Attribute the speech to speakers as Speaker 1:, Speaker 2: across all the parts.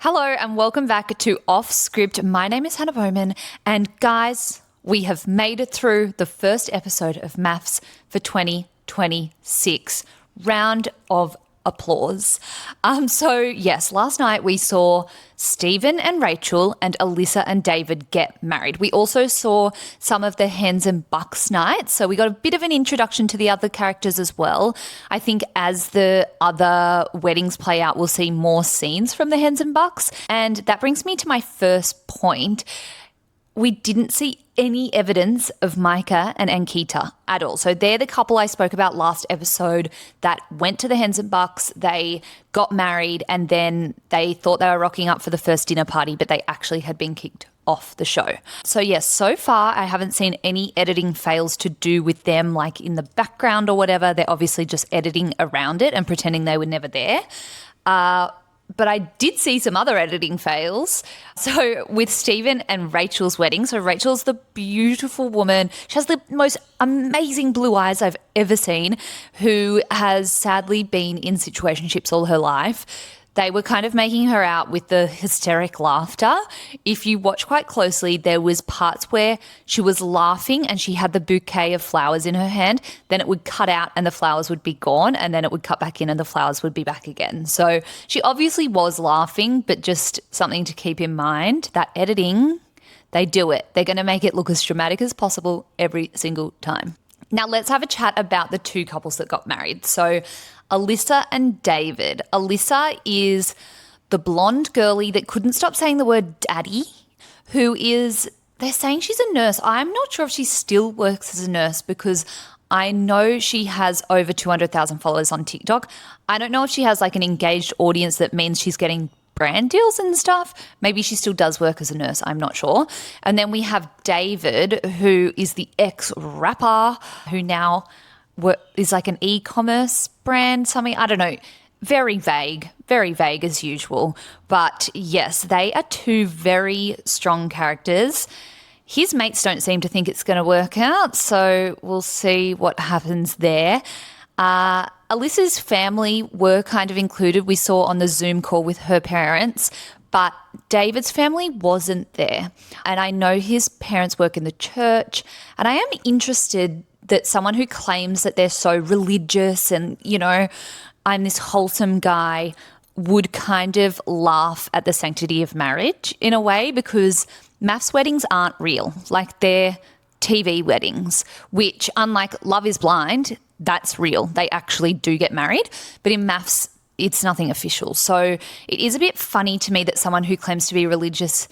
Speaker 1: Hello and welcome back to Off Script. My name is Hannah Bowman and guys, we have made it through the first episode of MAFS for 2026. Round of applause. Yes, last night we saw Stephen and Rachel and Alyssa and David get married. We also saw some of the hens and bucks nights, so we got a bit of an introduction to the other characters as well. I think as the other weddings play out, we'll see more scenes from the hens and bucks. And that brings me to my first point. We didn't see any evidence of Micah and Ankita at all. So they're the couple I spoke about last episode that went to the hens and bucks, they got married, and then they thought they were rocking up for the first dinner party, but they actually had been kicked off the show. So yes, so far I haven't seen any editing fails to do with them like in the background or whatever. They're obviously just editing around it and pretending they were never there. But I did see some other editing fails. So with Stephen and Rachel's wedding, so Rachel's the beautiful woman. She has the most amazing blue eyes I've ever seen, who has sadly been in situationships all her life. They were kind of making her out with the hysteric laughter. If you watch quite closely, there was parts where she was laughing and she had the bouquet of flowers in her hand. Then it would cut out and the flowers would be gone, and then it would cut back in and the flowers would be back again. So she obviously was laughing, but just something to keep in mind, that editing, they do it. They're going to make it look as dramatic as possible every single time. Now let's have a chat about the two couples that got married. So Alyssa and David. Alyssa is the blonde girlie that couldn't stop saying the word daddy, who is, they're saying she's a nurse. I'm not sure if she still works as a nurse because I know she has over 200,000 followers on TikTok. I don't know if she has like an engaged audience that means she's getting brand deals and stuff. Maybe she still does work as a nurse. I'm not sure. And then we have David, who is the ex-rapper who now is like an e-commerce brand, something, I don't know, very vague as usual. But yes, they are two very strong characters. His mates don't seem to think it's going to work out, so we'll see what happens there. Alyssa's family were kind of included. We saw on the Zoom call with her parents, but David's family wasn't there. And I know his parents work in the church, and I am interested that someone who claims that they're so religious and, you know, I'm this wholesome guy would kind of laugh at the sanctity of marriage in a way, because MAFS weddings aren't real. Like, they're TV weddings, which, unlike Love is Blind, that's real. They actually do get married. But in MAFS, it's nothing official. So it is a bit funny to me that someone who claims to be religious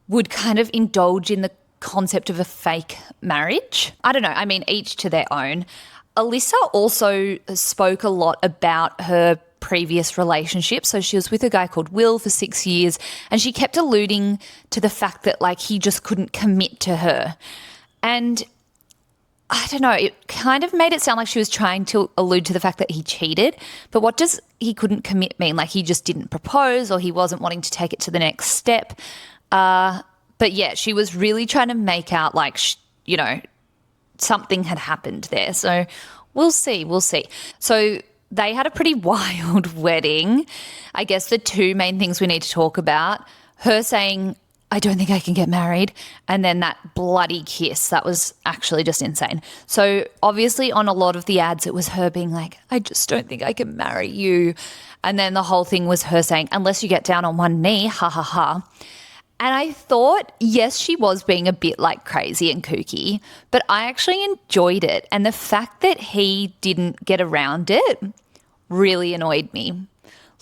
Speaker 1: would kind of indulge in the concept of a fake marriage. I don't know. I mean, each to their own. Alyssa also spoke a lot about her previous relationship. So she was with a guy called Will for 6 years, and she kept alluding to the fact that like he just couldn't commit to her. And I don't know, it kind of made it sound like she was trying to allude to the fact that he cheated. But what does he couldn't commit mean? Like he just didn't propose, or he wasn't wanting to take it to the next step? But yeah, she was really trying to make out like, you know, something had happened there. So we'll see. So they had a pretty wild wedding. I guess the two main things we need to talk about, her saying, I don't think I can get married, and then that bloody kiss. That was actually just insane. So obviously on a lot of the ads, it was her being like, I just don't think I can marry you. And then the whole thing was her saying, unless you get down on one knee, ha ha ha. And I thought, yes, she was being a bit like crazy and kooky, but I actually enjoyed it. And the fact that he didn't get around it really annoyed me.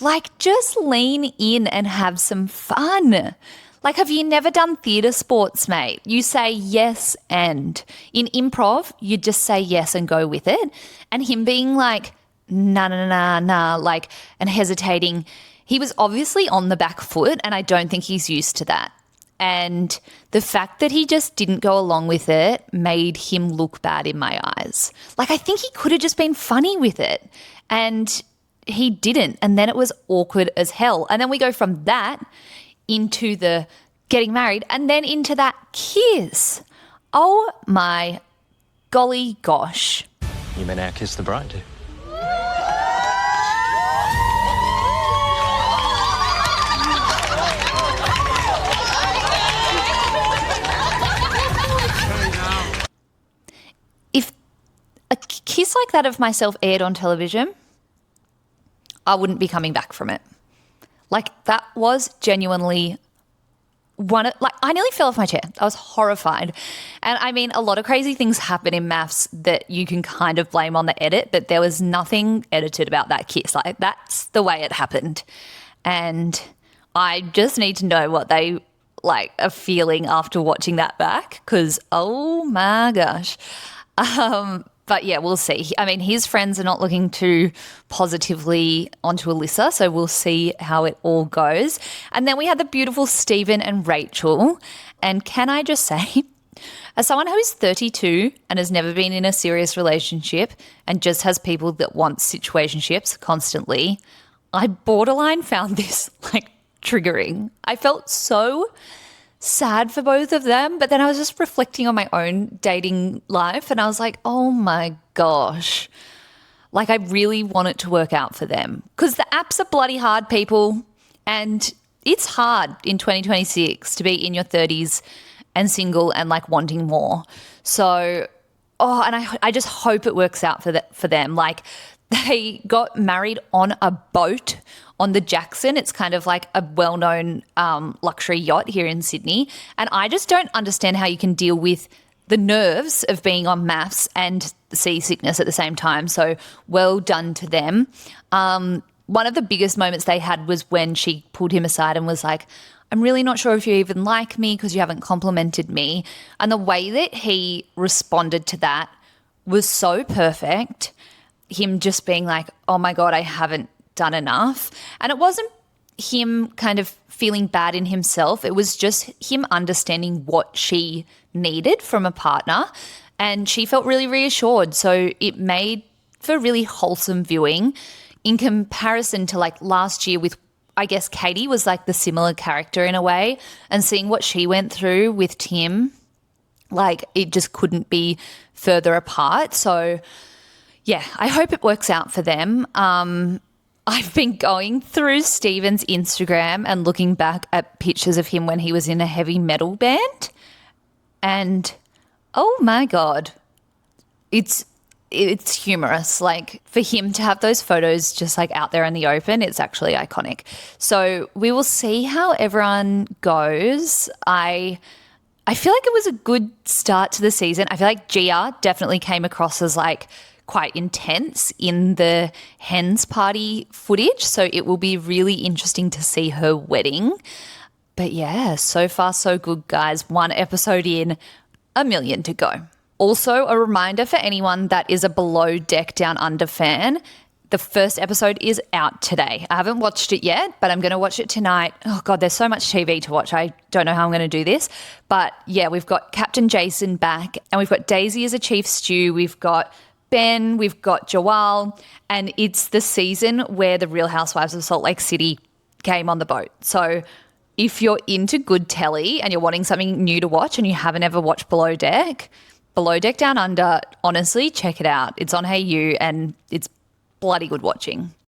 Speaker 1: Like, just lean in and have some fun. Like, have you never done theatre sports, mate? You say yes and. In improv, you just say yes and go with it. And him being like, nah, like, and hesitating, he was obviously on the back foot, and I don't think he's used to that. And the fact that he just didn't go along with it made him look bad in my eyes. Like, I think he could have just been funny with it, and he didn't. And then it was awkward as hell. And then we go from that into the getting married and then into that kiss. Oh my golly gosh.
Speaker 2: You may now kiss the bride.
Speaker 1: kiss like that of myself aired on television, I wouldn't be coming back from it. Like, that was genuinely I nearly fell off my chair. I was horrified. And I mean, a lot of crazy things happen in MAFS that you can kind of blame on the edit, but there was nothing edited about that kiss. Like, that's the way it happened. And I just need to know what they are feeling after watching that back, because oh my gosh. But yeah, we'll see. I mean, his friends are not looking too positively onto Alyssa, so we'll see how it all goes. And then we had the beautiful Stephen and Rachel. And can I just say, as someone who is 32 and has never been in a serious relationship and just has people that want situationships constantly, I borderline found this triggering. I felt so sad for both of them, but then I was just reflecting on my own dating life and I was like, oh my gosh, I really want it to work out for them, because the apps are bloody hard, people, and it's hard in 2026 to be in your 30s and single and wanting more. So, and I just hope it works out for them. They got married on a boat on the Jackson. It's kind of like a well-known luxury yacht here in Sydney. And I just don't understand how you can deal with the nerves of being on MAFS and seasickness at the same time. So well done to them. One of the biggest moments they had was when she pulled him aside and was like, I'm really not sure if you even like me because you haven't complimented me. And the way that he responded to that was so perfect. Him just being like, oh my God, I haven't done enough. And it wasn't him kind of feeling bad in himself. It was just him understanding what she needed from a partner. And she felt really reassured. So it made for really wholesome viewing in comparison to last year with, I guess, Katie was the similar character in a way. And seeing what she went through with Tim, it just couldn't be further apart. So yeah, I hope it works out for them. I've been going through Steven's Instagram and looking back at pictures of him when he was in a heavy metal band. And oh my God, it's humorous. For him to have those photos just out there in the open, it's actually iconic. So we will see how everyone goes. I feel like it was a good start to the season. I feel like Gia definitely came across as quite intense in the hens party footage. So it will be really interesting to see her wedding. But yeah, so far so good, guys. 1 episode in, 1 million to go. Also, a reminder for anyone that is a Below Deck Down Under fan, the first episode is out today. I haven't watched it yet, but I'm going to watch it tonight. Oh God, there's so much TV to watch. I don't know how I'm going to do this. But yeah, we've got Captain Jason back and we've got Daisy as a chief stew. We've got Ben, we've got Joelle, and it's the season where the Real Housewives of Salt Lake City came on the boat. So if you're into good telly and you're wanting something new to watch and you haven't ever watched Below Deck Down Under, honestly, check it out. It's on Hey You and it's bloody good watching.